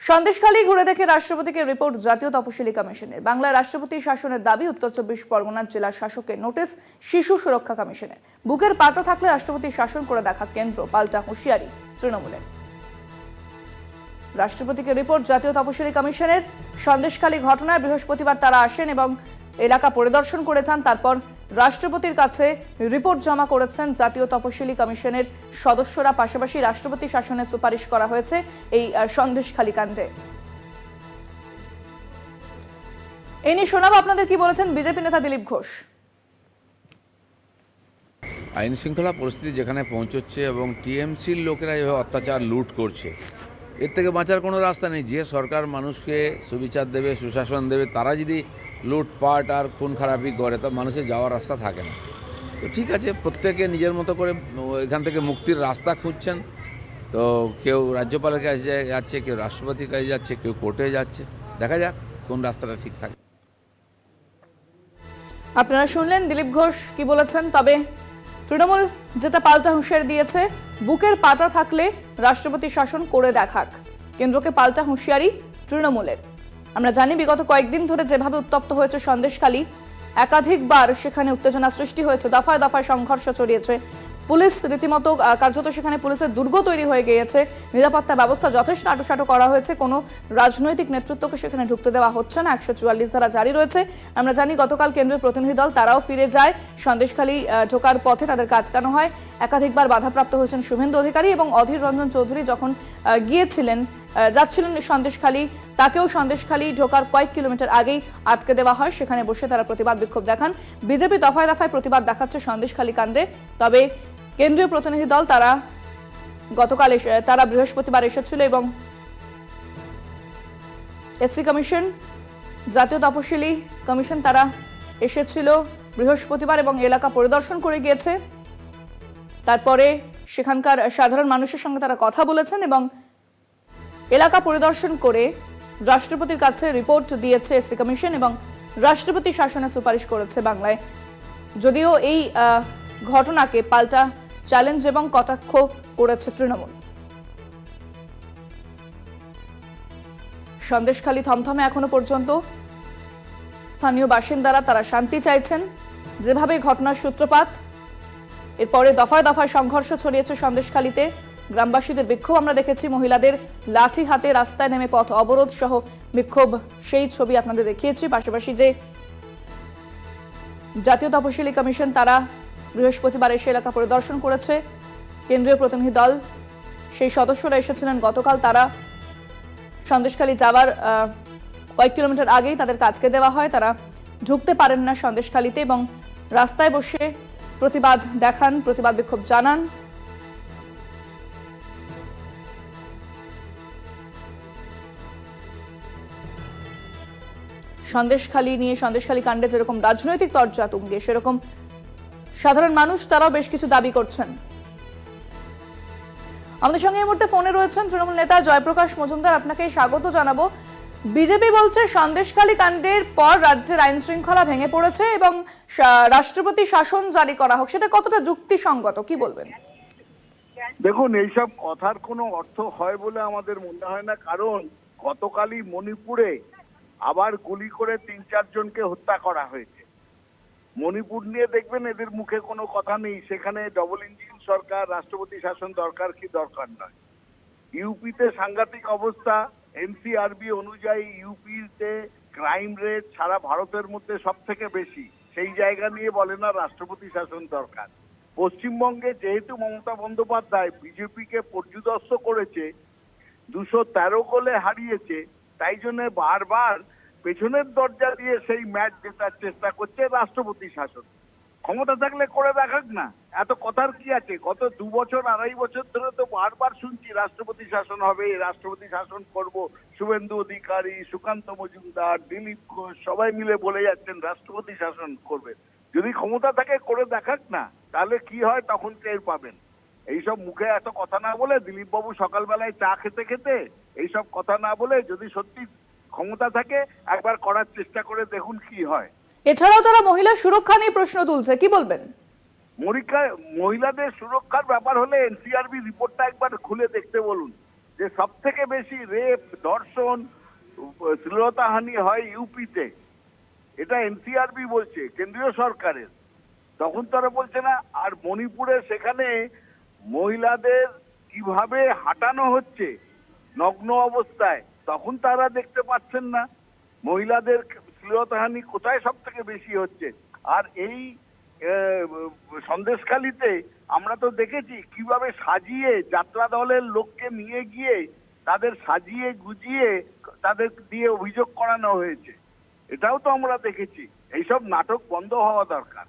সন্দেশখালী ঘুরে দেখে রাষ্ট্রপতিকে রিপোর্ট জাতীয় তপশিলি কমিশনের। বাংলায় রাষ্ট্রপতি শাসনের দাবি, উত্তর 24 পরগনার জেলা শাসকের নোটিশ শিশু সুরক্ষা কমিশনের। বুকের পাতা থাকলে রাষ্ট্রপতি শাসন করে দেখা কেন্দ্র, পাল্টা হুঁশিয়ারি তৃণমূলের। রাষ্ট্রপতিকে রিপোর্ট জাতীয় তপশিলি কমিশনের। সন্দেশখালী ঘটনায় বৃহস্পতিবার তারা আসেন এবং এলাকা পরিদর্শন করে যান। তারপর রাষ্ট্রপতির কাছে রিপোর্ট জমা করেছেন জাতীয় তপশিলি কমিশনের সদস্যরা। পাশাপাশি রাষ্ট্রপতি শাসনের সুপারিশ করা হয়েছে এই সন্দেশখালী কাণ্ডে। এই নিয়ে শোনাবো আপনাদের কি বলেছেন বিজেপি নেতা দিলীপ ঘোষ। আইন শৃঙ্খলা পরিস্থিতি যেখানে পৌঁছচ্ছে এবং টিএমসির লোকেরা এভাবে অত্যাচার লুট করছে, এর থেকে বাঁচার কোনো রাস্তা নেই। যে সরকার মানুষকে সুবিচার দেবে, সুশাসন দেবে, তারা যদি লুটপাট আর খুন খারাপি করে, তা মানুষের যাওয়ার রাস্তা থাকে না। তো ঠিক আছে, প্রত্যেকে নিজের মতো করে এখান থেকে মুক্তির রাস্তা খুঁজছেন। তো কেউ রাজ্যপালের কাছে যাচ্ছে, কেউ রাষ্ট্রপতির কাছে যাচ্ছে, কেউ কোর্টে যাচ্ছে। দেখা যাক কোন রাস্তাটা ঠিক থাকে। আপনারা শুনলেন দিলীপ ঘোষ কি বলেছেন। তবে তৃণমূল যেটা পাল্টা হুঁশিয়ারি দিয়েছে, বুকের পাতা থাকলে রাষ্ট্রপতি শাসন করে দেখাক। কেন্দ্রকে পাল্টা হুঁশিয়ারি তৃণমূলের। আমরা জানি বিগত কয়েকদিন ধরে যেভাবে উত্তপ্ত হয়েছে সন্দেশখালী, একাধিকবার সেখানে উত্তেজনা সৃষ্টি হয়েছে, দফায় দফায় সংঘর্ষ ছড়িয়েছে। পুলিশ রীতিমতো কার্যত সেখানে পুলিশের দুর্গ তৈরি হয়ে গিয়েছে। নিরাপত্তা ব্যবস্থা যথেষ্ট আঁটোসাঁটো করা হয়েছে। কোনো রাজনৈতিক নেতৃত্বকে সেখানে ঢুকতে দেওয়া হচ্ছে না। 144 ধারা জারি রয়েছে। আমরা জানি গতকাল কেন্দ্রীয় প্রতিনিধি দল তারাও ফিরে যায়। সন্দেশখালী ঢোকার পথে তাদেরকে আটকানো হয়। একাধিকবার বাধাপ্রাপ্ত হয়েছেন শুভেন্দু অধিকারী এবং অধীর রঞ্জন চৌধুরী। যখন যাচ্ছিলেন সন্দেশখালী, তাকেও সন্দেশখালী ঢোকার কয়েক কিলোমিটার আগেই আটকে দেওয়া হয়। সেখানে বসে তারা প্রতিবাদ বিক্ষোভ দেখান। বিজেপি দফায় দফায় প্রতিবাদ দেখাচ্ছে সন্দেশখালী কাণ্ডে। তবে কেন্দ্রীয় প্রতিনিধি দল তারা বৃহস্পতিবার এসেছিল এবং এসসি কমিশন, জাতীয় তপশিলি কমিশন তারা এসেছিল বৃহস্পতিবার এবং এলাকা পরিদর্শন করে গিয়েছে। তারপরে সেখানকার সাধারণ মানুষের সঙ্গে তারা কথা বলেছেন এবং এলাকা পরিদর্শন করে রাষ্ট্রপতির কাছে রিপোর্ট দিয়েছে এসসি কমিশন এবং রাষ্ট্রপতি শাসনের সুপারিশ করেছে বাংলায়। যদিও এই ঘটনাকে পাল্টা চ্যালেঞ্জ এবং কটাক্ষ করেছে তৃণমূল। সন্দেশখালী থমথমে এখনো পর্যন্ত। স্থানীয় বাসিন্দারা তারা শান্তি চাইছেন। যেভাবে ঘটনার সূত্রপাত, এরপরে দফায় দফায় সংঘর্ষ ছড়িয়েছে সন্দেশখালীতে। গ্রামবাসীদের বিক্ষোভ আমরা দেখেছি, মহিলাদের লাঠি হাতে রাস্তায় নেমে পথ অবরোধ সহ বিক্ষোভ, সেই ছবি আপনাদের দেখিয়েছি। পাশাপাশি যে জাতীয় তপশিলি কমিশন তারা বৃহস্পতিবার এসে এলাকা পরিদর্শন করেছে। কেন্দ্রীয় প্রতিনিধি দল, সেই সদস্যরা এসেছিলেন গতকাল। তারা সন্দেশখালী যাওয়ার কয়েক কিলোমিটার আগেই তাদেরকে আটকে দেওয়া হয়। তারা ঢুকতে পারেন না সন্দেশখালীতে এবং রাস্তায় বসে প্রতিবাদ দেখান, প্রতিবাদ বিক্ষোভ জানান। সন্দেশখালী কাণ্ডে যেরকম রাজনৈতিক তরজা তুঙ্গে, সেরকম সাধারণ মানুষ তারাও বেশ কিছু দাবি করছেন। আমাদের সঙ্গে এই মুহূর্তে ফোনে রয়েছেন তৃণমূল নেতা জয়প্রকাশ মজুমদার। আপনাকে স্বাগত জানাবো। বিজেপি বলছে সন্দেশখালী কাণ্ডের পর রাজ্যের আইন শৃঙ্খলা ভেঙে পড়েছে এবং রাষ্ট্রপতি শাসন জারি করা হোক, সেটা কতটা যুক্তিসঙ্গত, কি বলবেন? দেখুন, এইসব কথার কোনো অর্থ হয় বলে আমাদের মনে হয় না। কারণ গতকালই মণিপুরে আবার গুলি করে 3-4 জনকে হত্যা করা হয়েছে। মণিপুর নিয়ে দেখবেন এদের মুখে কোনো কথা নেই। সেখানে ডবল ইঞ্জিন সরকার, রাষ্ট্রপতি শাসন দরকার কি দরকার নয়। ইউপিতে সাংঘাতিক অবস্থা। এনসিআরবি অনুযায়ী ইউপিতে ক্রাইম রেট সারা ভারতের মধ্যে সব থেকে বেশি। সেই জায়গা নিয়ে বলে না রাষ্ট্রপতি শাসন দরকার। পশ্চিমবঙ্গে যেহেতু মমতা বন্দ্যোপাধ্যায় বিজেপিকে পর্যুদস্ত করেছে, 213 গোলে হারিয়েছে, তাই জন্য বারবার পেছনের দরজা দিয়ে সেই ম্যাচ জেতার চেষ্টা করছে রাষ্ট্রপতি শাসন। ক্ষমতা থাকলে করে দেখাক না, এত কথার কি আছে? গত 2 বছর 2.5 বছর ধরে তো বারবার শুনছি রাষ্ট্রপতি শাসন হবে, রাষ্ট্রপতি শাসন করব। শুভেন্দু অধিকারী, সুকান্ত মজুমদার, দিলীপ ঘোষ সবাই মিলে বলে যাচ্ছেন রাষ্ট্রপতি শাসন করবেন। যদি ক্ষমতা থাকে করে দেখাক না, তাহলে কি হয় তখন টের পাবেন। এইসব মুখে এত কথা না বলে, দিলীপ বাবু সকালবেলায় চা খেতে খেতে এইসব কথা না বলে, যদি সত্যি ক্ষমতা থাকে একবার করার চেষ্টা করে দেখুন কি হয়। এছাড়াও তারা মহিলা সুরক্ষা নিয়ে প্রশ্ন তুলছে, কি বলবেন? মহিলাদের সুরক্ষার ব্যাপার হলে এনসিআরবি রিপোর্টটা একবার খুলে দেখতে বলুন। যে সব থেকে বেশি রেপ, ধর্ষণ, শ্লীলতাহানি হয় ইউপিতে। এটা এনসিআরবি বলছে, কেন্দ্রীয় সরকারের। তখন তারা বলছে না। আর মণিপুরে সেখানে মহিলাদের কিভাবে হাঁটানো হচ্ছে নগ্ন অবস্থায়, তখন তারা দেখতে পাচ্ছেন না মহিলাদের শ্লীলতাহানি কোথায় সব থেকে বেশি হচ্ছে। আর এই সন্দেশখালিতে আমরা তো দেখেছি কিভাবে সাজিয়ে যাত্রা দলের লোককে নিয়ে গিয়ে তাদের সাজিয়ে গুজিয়ে তাদের দিয়ে অভিযোগ করানো হয়েছে। এটাও তো আমরা দেখেছি। এইসব নাটক বন্ধ হওয়া দরকার।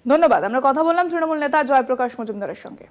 ধন্যবাদ। আমরা কথা বললাম তৃণমূল নেতা জয়প্রকাশ মজুমদারের সঙ্গে।